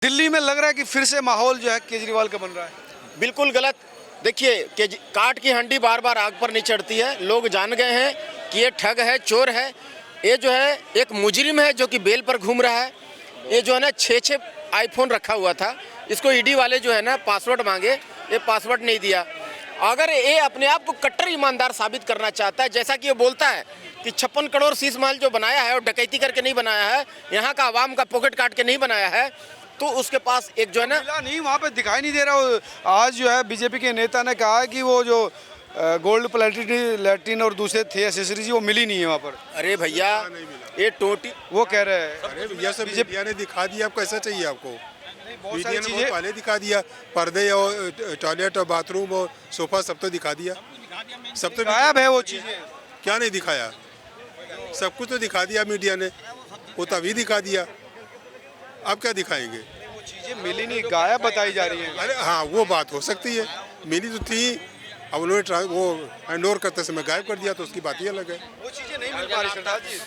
दिल्ली में लग रहा है कि फिर से माहौल जो है केजरीवाल का बन रहा है। बिल्कुल गलत। देखिए काट की हंडी बार बार आग पर नहीं चढ़ती है। लोग जान गए हैं कि ये ठग है, चोर है। ये जो है एक मुजरिम है जो कि बेल पर घूम रहा है। ये जो है ना 6 आईफोन रखा हुआ था, इसको ईडी वाले जो है ना पासवर्ड मांगे, ये पासवर्ड नहीं दिया। अगर ये अपने आप को कट्टर ईमानदार साबित करना चाहता है, जैसा कि ये बोलता है कि 56 करोड़ शीश महल जो बनाया है और डकैती करके नहीं बनाया है, यहाँ का आवाम का पॉकेट काट के नहीं बनाया है, तो उसके पास एक जो है ना नहीं वहाँ पे दिखाई नहीं दे रहा। आज जो है बीजेपी के नेता ने कहा है कि वो जो गोल्ड प्लेटिन और दूसरे थे एसेसरीज वो मिली नहीं है वहाँ पर। अरे भैया ये टोटी वो कह रहे हैं अरे भैया सब मीडिया ने दिखा दिया। अब कैसा चाहिए आपको? बहुत सारी मीडिया ने बहुत चीजें पहले दिखा दिया। पर्दे और टॉयलेट और बाथरूम और सोफा सब तो दिखा दिया। सब तो गायब है वो चीजें। क्या नहीं दिखाया? सब कुछ तो दिखा दिया मीडिया ने। वो तभी दिखा दिया, अब क्या दिखाएंगे? वो चीजें मिली नहीं, गायब बताई जा रही है। अरे हाँ, वो बात हो सकती है, मिली तो थी। अब उन्होंने वो हैंड ओवर करते समय गायब कर दिया, तो उसकी बात ही अलग है। वो चीजें नहीं मिल पा रही सरदार जी।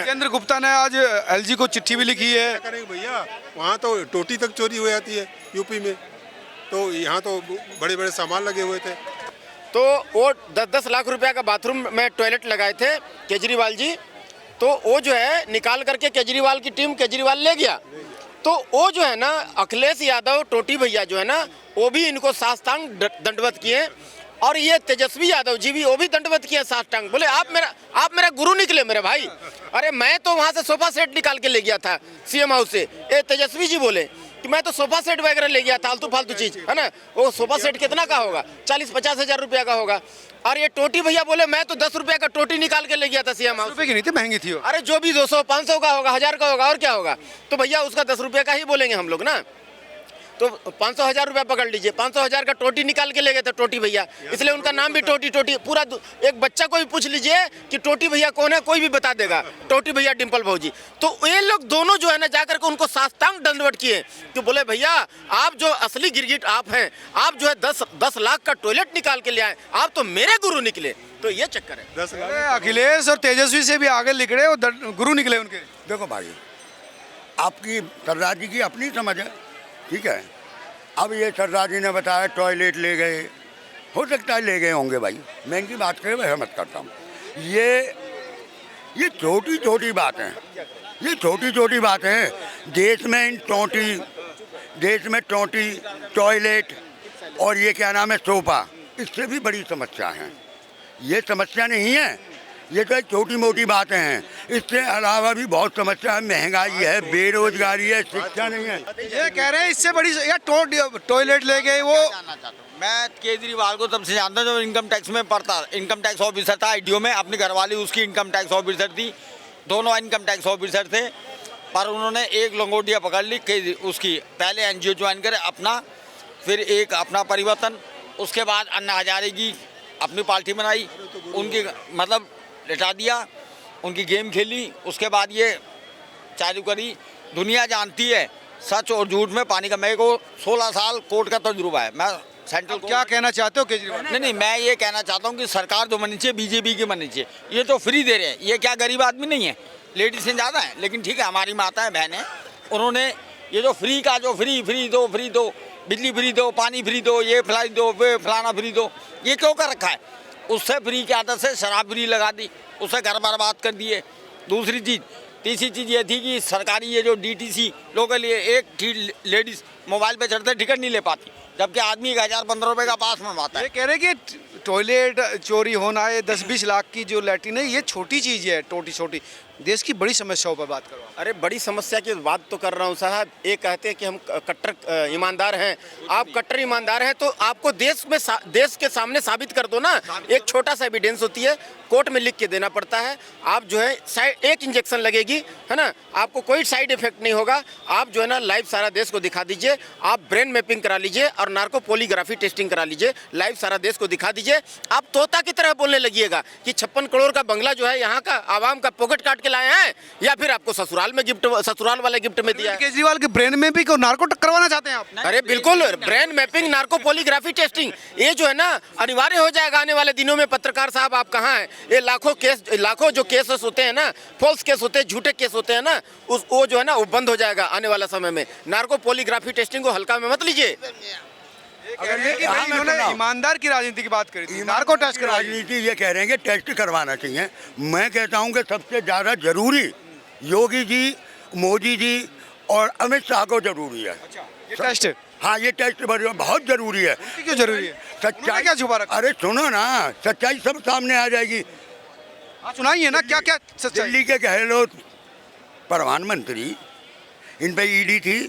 केंद्र गुप्ता ने आज एलजी को चिट्ठी भी लिखी है। क्या करेंगे भैया, वहाँ तो टोटी तक चोरी हो जाती है यूपी में, तो यहाँ तो बड़े बड़े सामान लगे हुए थे। तो वो 10-10 लाख रुपया का बाथरूम में टॉयलेट लगाए थे केजरीवाल जी, तो वो जो है निकाल करके केजरीवाल की टीम केजरीवाल ले गया। तो वो जो है ना अखिलेश यादव टोटी भैया जो है ना, वो भी इनको साष्टांग दंडवत किए, और ये तेजस्वी यादव जी भी वो भी दंडवत किए साष्टांग। बोले आप मेरा गुरु निकले मेरे भाई। अरे मैं तो वहाँ से सोफा सेट निकाल के ले गया था सीएम हाउस से। ये तेजस्वी जी बोले कि मैं तो सोफा सेट वगैरह ले गया था, आलतू फालतू चीज है ना। वो सोफा सेट कितना का होगा? 40-50 हजार रुपया का होगा। और ये टोटी भैया बोले मैं तो 10 रुपया का टोटी निकाल के ले गया था सीएम हाउस। रुपए की नहीं थी, महंगी थी वो। अरे जो भी 200-500 का होगा, 1000 का होगा, और क्या होगा। तो भैया उसका 10 रुपये का ही बोलेंगे हम लोग ना। तो 500-1000 रुपया पकड़ लीजिए, 500-1000 का टोटी निकाल के ले गए थे टोटी भैया, इसलिए उनका नाम भी टोटी टोटी। पूरा एक बच्चा को भी पूछ लीजिए कि टोटी भैया कौन है, कोई भी बता देगा टोटी भैया डिम्पल भौजी। तो ये लोग दोनों जो है ना जाकर के उनको साष्टांग दंडवत किए कि बोले भैया आप जो असली गिरगिट आप हैं, आप जो है 10 लाख का टॉयलेट निकाल के ले आए, आप तो मेरे गुरु निकले। तो ये चक्कर है। 10 लाख अखिलेश और तेजस्वी से भी आगे निकले और गुरु निकले उनके। देखो भाई, आपकी सरदार जी की अपनी समझ है, ठीक है। अब ये सरदार जी ने बताया टॉयलेट ले गए, हो सकता है ले गए होंगे भाई, मैं इनकी बात करे वह मत करता हूँ। ये छोटी छोटी बात है, ये छोटी छोटी बात है। देश में टोटी टॉयलेट और ये क्या नाम है सोफा, इससे भी बड़ी समस्या है। ये समस्या नहीं है, ये तो छोटी मोटी बातें हैं। इससे अलावा भी बहुत समस्या है, महंगाई है, बेरोजगारी है, शिक्षा नहीं है। ये कह रहे हैं इससे बड़ी या टॉयलेट ले गए वो। मैं केजरीवाल को तब से जानता हूँ जब इनकम टैक्स में पढ़ता, इनकम टैक्स ऑफिसर था आईटीओ में। अपनी घरवाली उसकी इनकम टैक्स ऑफिसर थी, दोनों इनकम टैक्स ऑफिसर थे। पर उन्होंने एक लंगोटिया पकड़ ली कि उसकी पहले एनजीओ ज्वाइन करे अपना, फिर एक अपना परिवर्तन, उसके बाद अन्ना हजारे की अपनी पार्टी बनाई, उनकी मतलब लिटा दिया, उनकी गेम खेली। उसके बाद ये चालू करी। दुनिया जानती है सच और झूठ में पानी का। मेरे को 16 साल कोर्ट का तजुर्बा है। मैं सेंट्रल क्या कहना चाहते हो केजरीवाल? नहीं, मैं ये कहना चाहता हूँ कि सरकार जो बननी चाहिए बीजेपी की बननी चाहिए। ये तो फ्री दे रहे हैं, ये क्या गरीब आदमी नहीं है, लेडीज से ज़्यादा है, लेकिन ठीक है हमारी माताएं बहनें, उन्होंने ये जो फ्री का जो फ्री दो, बिजली फ्री दो, पानी फ्री दो, ये फ्लाई दो, वे फलाना फ्री दो, ये क्यों कर रखा है? उससे फ्री की आदत से शराब फ्री लगा दी, उससे घर बर्बाद कर दिए। दूसरी चीज़, तीसरी चीज़ ये थी कि सरकारी ये जो डीटीसी लोगों के लिए एक लेडीज़ मोबाइल पे चढ़ते टिकट नहीं ले पाती, जबकि आदमी 1000-15 रुपये का पास बनवाता है। ये कह रहे हैं कि टॉयलेट चोरी होना है, 10-20 लाख की जो लैट्रिन है, ये छोटी चीज़ है, छोटी। देश की बड़ी समस्याओं पर बात करो। अरे बड़ी समस्या की बात तो कर रहा हूँ साहब। ये कहते हैं कि हम कट्टर ईमानदार हैं। आप कट्टर ईमानदार हैं तो आपको देश के सामने साबित कर दो ना। एक छोटा सा एविडेंस होती है, कोर्ट में लिख के देना पड़ता है। आप जो है एक इंजेक्शन लगेगी, है ना, आपको कोई साइड इफेक्ट नहीं होगा। आप जो है ना लाइव सारा देश को दिखा दीजिए, आप ब्रेन मैपिंग करा लीजिए और नार्को पॉलीग्राफी टेस्टिंग करा लीजिए, लाइव सारा देश को दिखा दीजिए। आप तोता की तरह बोलने लगिएगा कि 56 करोड़ का बंगला जो है यहाँ का आवाम का पॉकेट काट के लाए हैं या फिर आपको ससुराल में गिफ्ट, ससुराल वाले गिफ्ट में दिया है? केजरीवाल के ब्रेन में भी को नार्को करवाना चाहते हैं आप? अरे बिल्कुल, brain mapping, narco polygraphy testing, ये जो है ना अनिवार्य हो जाएगा आने वाले दिनों में। पत्रकार साहब आप कहाँ हैं? ये लाखों जो केसेस होते हैं ना, फॉल्स केस होते हैं, झूठे केस होते हैं ना, वो जो है ना वो बंद हो जाएगा आने वाला समय में। नार्को पॉलीग्राफी टेस्टिंग को हल्का में मत लीजिए। कह रहे हैं कि भाई इन्होंने ईमानदार की राजनीति की बात करी थी, नार्को टेस्ट की राजनीति ये कह रहे हैं कि टेस्ट करवाना चाहिए। मैं कहता हूं कि सबसे ज़्यादा जरूरी योगी जी, मोदी जी और अमित शाह को जरूरी है। ये टेस्ट? हाँ, ये टेस्ट बहुत जरूरी है। क्यों जरूरी है? सच्चाई क्या छुपा रखा? अरे सुनो ना, सच्चाई सब सामने आ जाएगी। सुनाइए ना, क्या क्या सच्चाई? दिल्ली के गहलोत प्रधानमंत्री, इन पे ईडी थी।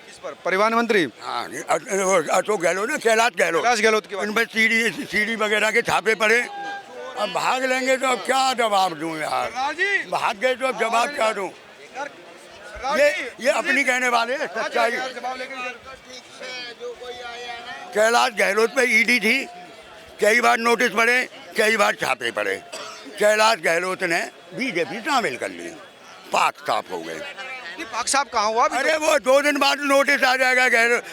किस पर? परिवहन मंत्री? हाँ, अशोक गहलोत ना, कैलाश गहलोत की बात। इन पे सीडी वगैरह के छापे पड़े। अब भाग लेंगे तो अब क्या जवाब दूं यार? भाग गए तो अब जवाब क्या दूं? ये अपनी कहने वाले हैं सच्चाई। कैलाश गहलोत पे ईडी थी, कई बार नोटिस पड़े, कई बार छापे पड़े। कैलाश गहलोत ने बीजेपी शामिल कर ली, पाक साफ हो गए। पाक साहब कहाँ हुआ? अरे वो 2 दिन बाद नोटिस आ जाएगा।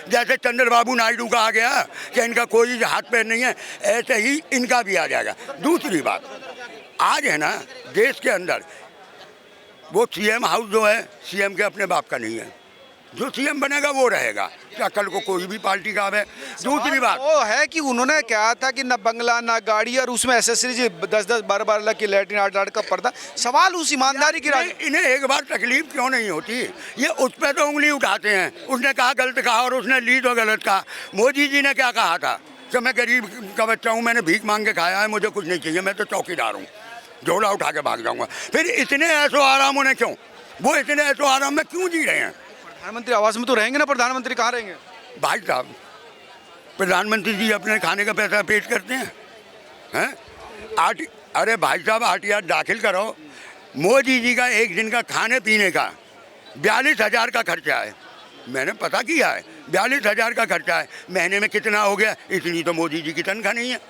जैसे चंद्रबाबू नायडू का आ गया कि इनका कोई हाथ पैर नहीं है, ऐसे ही इनका भी आ जाएगा। दूसरी बात, आज है ना देश के अंदर वो सीएम हाउस जो है, सीएम के अपने बाप का नहीं है। जो सीएम बनेगा वो रहेगा, क्या कल को कोई भी पार्टी का है। दूसरी बात वो है कि उन्होंने कहा था कि न बंगला ना गाड़ी और उसमें एसेसरीज 10-10 12-12 लाख की लैट्रिन 8-8 का पर्दा। सवाल उस ईमानदारी की राजनीति। इन्हें एक बार तकलीफ क्यों नहीं होती? ये उस पर तो उंगली उठाते हैं। उसने कहा गलत कहा और उसने ली तो गलत कहा। मोदी जी ने क्या कहा था कि मैं गरीब का बच्चा हूँ, मैंने भीख मांग के खाया है, मुझे कुछ नहीं चाहिए, मैं तो चौकीदार हूँ, झोला उठा के भाग जाऊँगा। फिर इतने ऐसो आराम उन्हें क्यों? वो इतने ऐसो आराम में क्यों जी रहे हैं? प्रधानमंत्री आवास में तो रहेंगे ना, प्रधानमंत्री कहाँ रहेंगे? भाई साहब, प्रधानमंत्री जी अपने खाने का पैसा पेश करते हैं? अरे भाई साहब, आरटीआर दाखिल करो। मोदी जी का एक दिन का खाने पीने का 42,000 का खर्चा है। मैंने पता किया है, 42,000 का खर्चा है। महीने में कितना हो गया? इतनी तो मोदी जी की तनख्वाह नहीं है।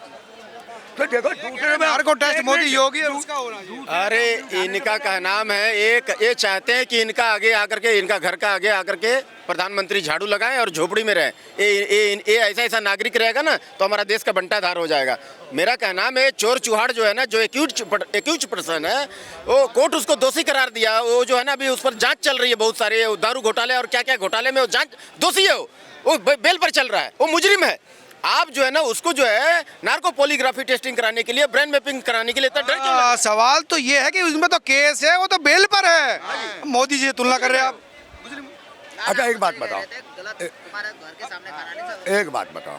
तो देखो, दूसरे में नार्को टेस्ट मोदी योगी और उसका हो रहा है। अरे इनका क्या नाम है, एक ये चाहते हैं कि इनका आगे आकर के, इनका घर का आगे आकर के प्रधानमंत्री झाड़ू लगाएं और झोपड़ी में रहे। ये ऐसा नागरिक रहेगा ना तो हमारा देश का बंटाधार हो जाएगा। मेरा कहना है चोर चुहाड़ जो है ना, जो एक्यूज पर्सन है, वो कोर्ट उसको दोषी करार दिया। वो जो है ना अभी उस पर जांच चल रही है, बहुत सारे दारू घोटाले और क्या क्या घोटाले में वो जांच दोषी है। वो बेल पर चल रहा है, वो मुजरिम है। आप जो है ना उसको जो है नार्को पॉलीग्राफी टेस्टिंग कराने के लिए, ब्रेन मैपिंग कराने के लिए इतना डर क्यों लगा? सवाल तो ये है कि उसमें तो केस है, वो तो बेल पर है। मोदी जी से तुलना कर रहे हैं आप। अच्छा एक बात बताओ, एक बात बताओ,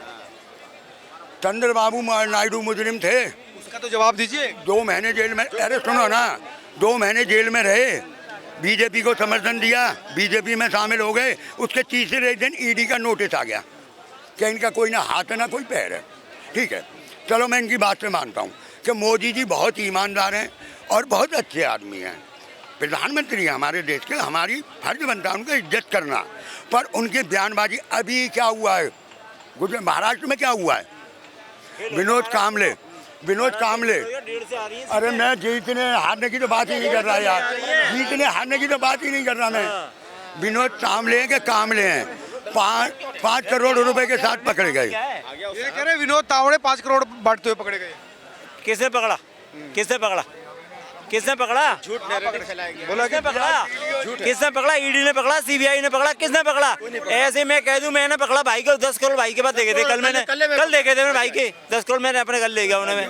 चंद्रबाबू नायडू मुजरिम थे? उसका तो जवाब दीजिए। 2 महीने जेल में, अरे सुनो ना, 2 महीने जेल में रहे, बीजेपी को समर्थन दिया, बीजेपी में शामिल हो गए। उसके तीसरे दिन ईडी का नोटिस आ गया कि इनका कोई ना हाथ है ना कोई पैर है। ठीक है, चलो मैं इनकी बात से मानता हूँ कि मोदी जी बहुत ईमानदार हैं और बहुत अच्छे आदमी हैं, प्रधानमंत्री हैं हमारे देश के, हमारी फर्ज बनता है उनका इज्जत करना। पर उनकी बयानबाजी, अभी क्या हुआ है गुजरात महाराष्ट्र में, क्या हुआ है? विनोद कामले, अरे मैं जीतने हारने की तो बात ही नहीं कर रहा यार, जीतने हारने की तो बात ही नहीं कर रहा मैं। विनोद कामले हैं कि कामले हैं, 5 करोड़ रुपए के साथ पकड़े गए। ये कह रहे विनोद तावड़े 5 करोड़ बांटते हुए पकड़े गए। किसने पकड़ा? किसने पकड़ा? किसने पकड़ा? झूठ नैरेटिव फैलाएंगे। बोला किसने पकड़ा? किसने पकड़ा? ईडी ने पकड़ा, सीबीआई ने पकड़ा, किसने पकड़ा? ऐसे मैं कह दूं मैंने पकड़ा भाई को, 10 करोड़ भाई के पास देखे थे कल मैंने, कल देखे थे मैंने भाई के 10 करोड़ मैंने अपने कल ले गया उन्हें मैं।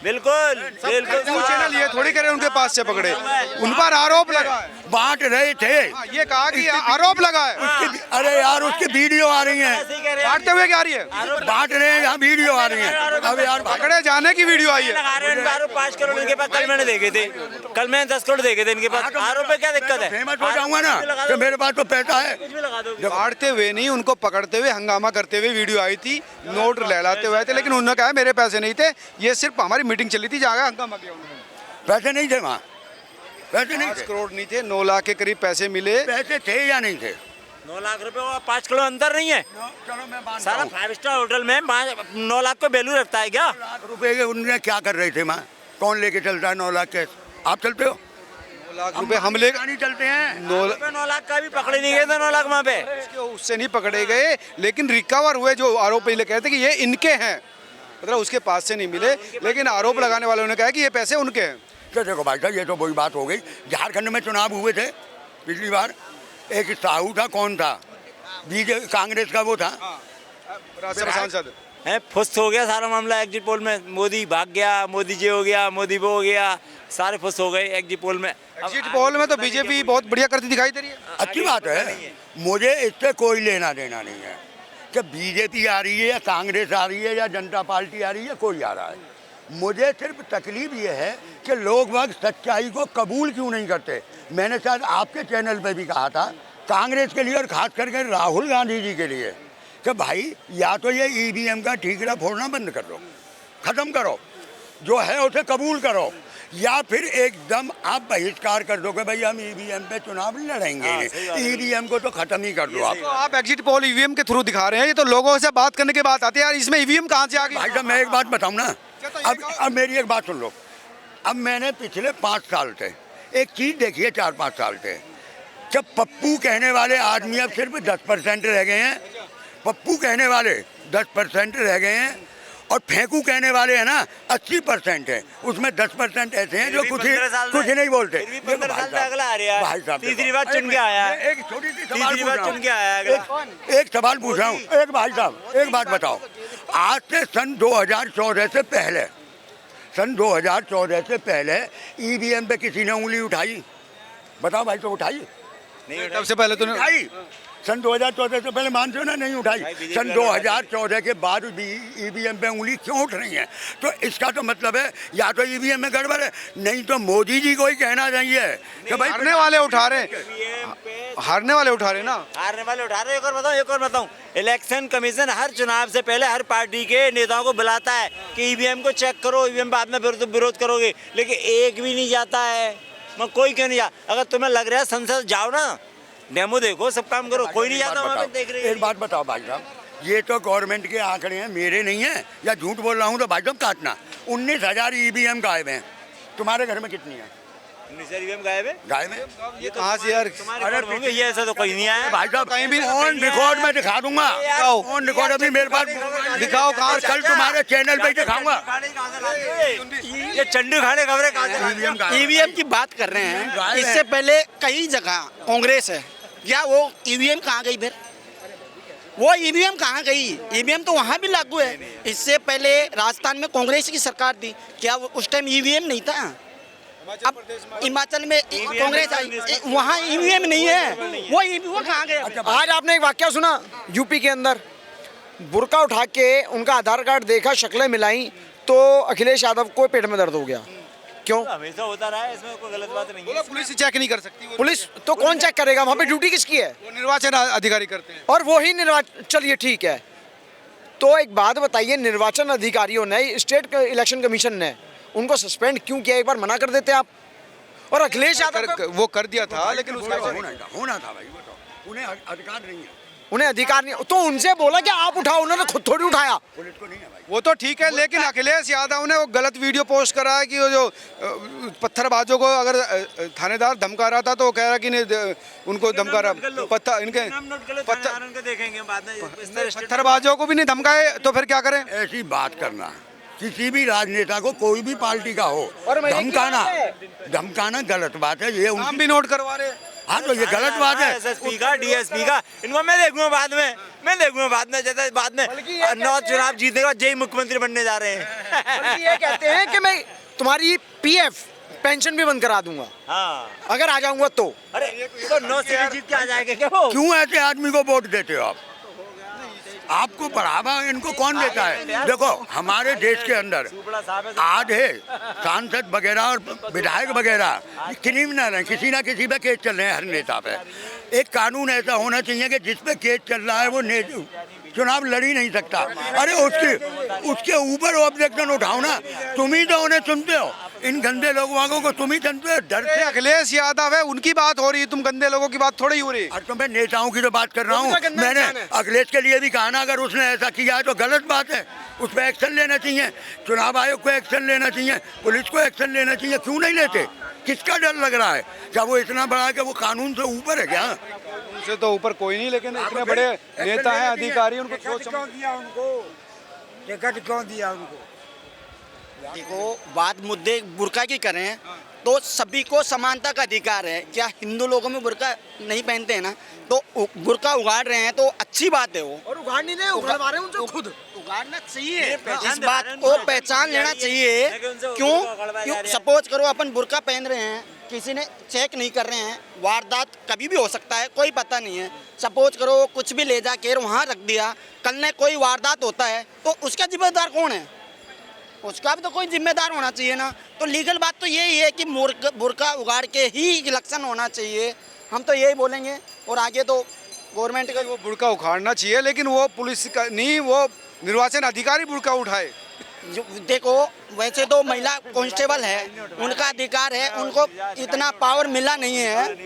बिल्कुल बिल्कुल, चैनल ये थोड़ी करे उनके पास से पकड़े, उन पर आरोप लगा है। बांट रहे थे, ये कहा कि आरोप लगा है। अरे यार उसकी वीडियो आ रही है, बांटते हुए क्या आ रही है? बांट रहे हैं, यहाँ वीडियो आ रही है। अब यार पकड़े जाने की वीडियो आई है। 5 करोड़ इनके पास कल मैंने देखे थे, कल मैंने 10 करोड़ देखे थे इनके पास। आरोप में क्या दिक्कत है? फेमस हो जाऊंगा ना तो मेरे पास तो पैसा है। बांटते हुए नहीं, उनको पकड़ते हुए हंगामा करते हुए वीडियो आई थी, नोट लहलाते हुए आए थे, लेकिन उन्होंने कहा मेरे पैसे नहीं थे, ये सिर्फ हमारी मीटिंग चली थी जहाँ हंगामा किया उन्होंने। पैसे नहीं थे वहाँ, पैसे नहीं 5 थे। करोड़ नहीं थे, 9 लाख के करीब पैसे मिले। पैसे थे या नहीं थे? 9 लाख रुपए और 5 करोड़ अंतर नहीं है। चलो मैं मानता सारा हूँ। 5 स्टार होटल में 9 लाख को वैल्यू रखता है क्या? 9 लाख रुपए के उन्होंने क्या कर रहे थे? माँ कौन लेके चलता है 9 लाख के? आप चलते हो? लाख रुपए हम ले नहीं चलते हैं। 9 लाख का भी पकड़े नहीं गए थे, 9 लाख वहाँ पे उससे नहीं पकड़े गए, लेकिन रिकवर हुए जो आरोप पहले कहते कि ये इनके हैं, मतलब उसके पास से नहीं मिले, लेकिन आरोप लगाने वालों ने कहा कि ये पैसे उनके हैं। तो देखो भाई साहब, ये तो वही बात हो गई। झारखंड में चुनाव हुए थे पिछली बार, एक साहू था, कौन था, बीजेपी कांग्रेस का वो था, राज्यसभा सांसद है, फुस्त हो गया सारा मामला एग्जिट पोल में। मोदी भाग गया, मोदी जी हो गया, मोदी वो हो गया, सारे फुस्त हो गए एग्जिट पोल में। एग्जिट पोल में तो बीजेपी बहुत बढ़िया करती दिखाई दे रही है। अच्छी बात है, मुझे इससे कोई लेना देना नहीं है कि बीजेपी आ रही है या कांग्रेस आ रही है या जनता पार्टी आ रही है, कोई आ रहा है। मुझे सिर्फ तकलीफ ये है कि लोग वक्त सच्चाई को कबूल क्यों नहीं करते। मैंने शायद आपके चैनल पे भी कहा था, कांग्रेस के लिए और खास करके राहुल गांधी जी के लिए, कि भाई या तो ये ईवीएम का ठीकरा फोड़ना बंद कर दो, ख़त्म करो, जो है उसे कबूल करो, या फिर एकदम आप बहिष्कार कर दो कि भाई हम ईवीएम पे चुनाव लड़ेंगे, ईवीएम को तो ख़त्म ही कर दो आप। तो आप एग्जिट पोल ईवीएम के थ्रू दिखा रहे हैं, ये तो लोगों से बात करने के बाद आते हैं यार, इसमें ईवीएम कहाँ से आ गई? भाई साहब मैं एक बात बताऊं ना, अब मेरी एक बात सुन लो। अब मैंने पिछले 5 साल से एक चीज़ देखी है, 4-5 साल से, जब पप्पू कहने वाले आदमी अब सिर्फ 10% रह गए हैं, पप्पू कहने वाले 10% रह गए हैं, और फेंकू कहने वाले हैं ना 80% है, उसमें 10% ऐसे हैं जो कुछ नहीं बोलते। भाई साहब तीसरी बार चुन के आया है, एक छोटी सी सवाल चुन के आया है। एक सवाल पूछ रहा हूँ, एक भाई साहब एक बात बताओ, आज से सन 2014 से पहले, सन 2014 से पहले ईवीएम पे किसी ने उंगली उठाई? बताओ भाई, तो उठाई? नहीं सबसे पहले तो उठाई। सन 2014 से पहले मानते हो ना, नहीं उठाई। सन 2014 के बाद भी ईवीएम पे उंगली क्यों उठ रही है? तो इसका तो मतलब है या तो ईवीएम में गड़बड़ है, नहीं तो मोदी जी को ही कहना चाहिए कि भाई हारने वाले उठा रहे, हारने वाले उठा रहे ना, हारने वाले उठा रहे। एक और बताऊं, इलेक्शन कमीशन हर चुनाव से पहले हर पार्टी के नेताओं को बुलाता है कि ईवीएम को चेक करो, ईवीएम बाद में विरोध करोगे, लेकिन एक भी नहीं जाता है। मैं कोई क्यों नहीं जा? अगर तुम्हें लग रहा है संसद जाओ ना, डेमो देखो, सब काम करो, कोई नहीं जाता वहाँ पे देख रहे। एक बात बताओ भाई साहब, ये तो गवर्नमेंट के आंकड़े हैं, मेरे नहीं है, या झूठ बोल रहा हूँ तो भाई साहब काटना। 19,000 ईवीएम गायब हैं, तुम्हारे घर में कितनी है? 19,000 ईवीएम गायब है। गायब है? ये कहाँ से यार? अरे होंगे, ये ऐसा तो कोई नहीं आया भाई साहब कहीं भी ऑन रिकॉर्ड में दिखा दूंगा, ऑन रिकॉर्ड अभी मेरे पास दिखाओ कहाँ से? कल तुम्हारे चैनल पे दिखाऊंगा। ये चंडू खाने खबरें कहाँ से? ईवीएम की बात कर रहे हैं, इससे पहले कई जगह कांग्रेस है, या वो ईवीएम कहाँ गई फिर? वो ईवीएम कहाँ गई? ईवीएम तो वहाँ भी लागू है। इससे पहले राजस्थान में कांग्रेस की सरकार थी, क्या उस टाइम ईवीएम नहीं था? अब हिमाचल में कांग्रेस आई, वहाँ ईवीएम नहीं है, वो कहाँ गए? आज आपने एक वाकया सुना यूपी के अंदर, बुर्का उठा के उनका आधार कार्ड देखा, शक्लें मिलाई, तो अखिलेश यादव को पेट में दर्द हो गया। क्यों? हमेशा होता रहा है, इसमें कोई गलत बात नहीं है। पुलिस चेक नहीं कर सकती, पुलिस तो कौन चेक करेगा? वहाँ पे ड्यूटी किसकी है? वो निर्वाचन अधिकारी करते हैं। और वो ही निर्वाचन, चलिए ठीक है, तो एक बात बताइए, निर्वाचन अधिकारियों ने, स्टेट इलेक्शन कमीशन ने उनको सस्पेंड क्यों किया? एक बार मना कर देते आप। और अखिलेश यादव वो कर दिया था, लेकिन उसका होना था भाई, वो तो उन्हें अधिकार नहीं है, उन्हें अधिकार नहीं, तो उनसे बोला कि आप उठाओ, उन्होंने खुद थोड़ी उठाया। पुलिस को नहीं है भाई। वो तो ठीक है, लेकिन अखिलेश यादव ने वो गलत वीडियो पोस्ट करा है कि वो जो पत्थरबाजों को अगर थानेदार धमका रहा था, तो वो कह रहा कि नहीं उनको धमका रहा, पत्थर इनके देखेंगे बाद में, पत्थरबाजों को भी नहीं धमकाए, तो फिर क्या करें? ऐसी बात करना, किसी भी राजनेता को, कोई भी पार्टी का हो, धमकाना गलत बात है। ये नाम भी नोट करवा रहे। हाँ, तो ये गलत बात है। एसएसपी का, डीएसपी का, इनको मैं देखूंगा बाद में, जैसे बाद में चुनाव जीतने के बाद जय मुख्यमंत्री बनने जा रहे हैं। बल्कि ये कहते हैं कि मैं तुम्हारी पीएफ पेंशन भी बंद करा दूंगा, हाँ, अगर आ जाऊंगा तो। अरे तो 9 सीटें जीत के आ जाएंगे क्या वो? क्यों ऐसे आदमी को वोट देते हो आप? आपको बढ़ावा इनको कौन देता है? देखो हमारे देश के अंदर आधे सांसद वगैरह और विधायक वगैरह क्रिमिनल हैं, किसी ना किसी पे केस चल रहे हैं, हर नेता पे। एक कानून ऐसा होना चाहिए कि जिस पे केस चल रहा है वो चुनाव लड़ ही नहीं सकता। अरे उसके ऊपर ऑब्जेक्शन उठाओ ना, तुम ही तो उन्हें सुनते हो, इन गंदे लोगों को तुम ही सुनते हो। डर से अखिलेश यादव है, उनकी बात हो रही है, तुम गंदे लोगों की बात थोड़ी हो रही है। और तो मैं नेताओं की तो बात कर रहा हूँ, मैंने अखिलेश के लिए भी कहा ना, अगर उसने ऐसा किया है तो गलत बात है, उस पर एक्शन लेना चाहिए, चुनाव आयोग को एक्शन लेना चाहिए, पुलिस को एक्शन लेना चाहिए। क्यों नहीं लेते? किसका डर लग रहा है? क्या वो इतना बड़ा है कि वो कानून से ऊपर है क्या? उनसे तो ऊपर कोई नहीं, लेकिन इतने बड़े नेता हैं, अधिकारी, उनको सोच समझ टिकट क्यों दिया उनको? देखो, बात मुद्दे बुर्का की करें तो सभी को समानता का अधिकार है। क्या हिंदू लोगों में बुर्का नहीं पहनते हैं ना, तो बुर्का उगाड़ रहे हैं तो अच्छी बात है। वो और उगाड़ नहीं रहे, उगलवा रहे हैं उनसे खुद। उगाड़ना चाहिए, इस बात को पहचान लेना चाहिए। क्यों सपोज करो अपन बुर्का पहन रहे हैं, किसी ने चेक नहीं कर रहे हैं, वारदात कभी भी हो सकता है, कोई पता नहीं है। सपोज करो कुछ भी ले जाके वहाँ रख दिया, कल ने कोई वारदात होता है तो उसका जिम्मेदार कौन है? उसका भी तो कोई जिम्मेदार होना चाहिए ना। तो लीगल बात तो यही है कि बुर्का उगाड़ के ही इलेक्शन होना चाहिए, हम तो यही बोलेंगे। और आगे तो गवर्नमेंट का वो बुर्का उखाड़ना चाहिए, लेकिन वो पुलिस का नहीं, वो निर्वाचन अधिकारी बुर्का उठाए। देखो, वैसे तो महिला कांस्टेबल है, उनका अधिकार है, उनको इतना पावर मिला नहीं है।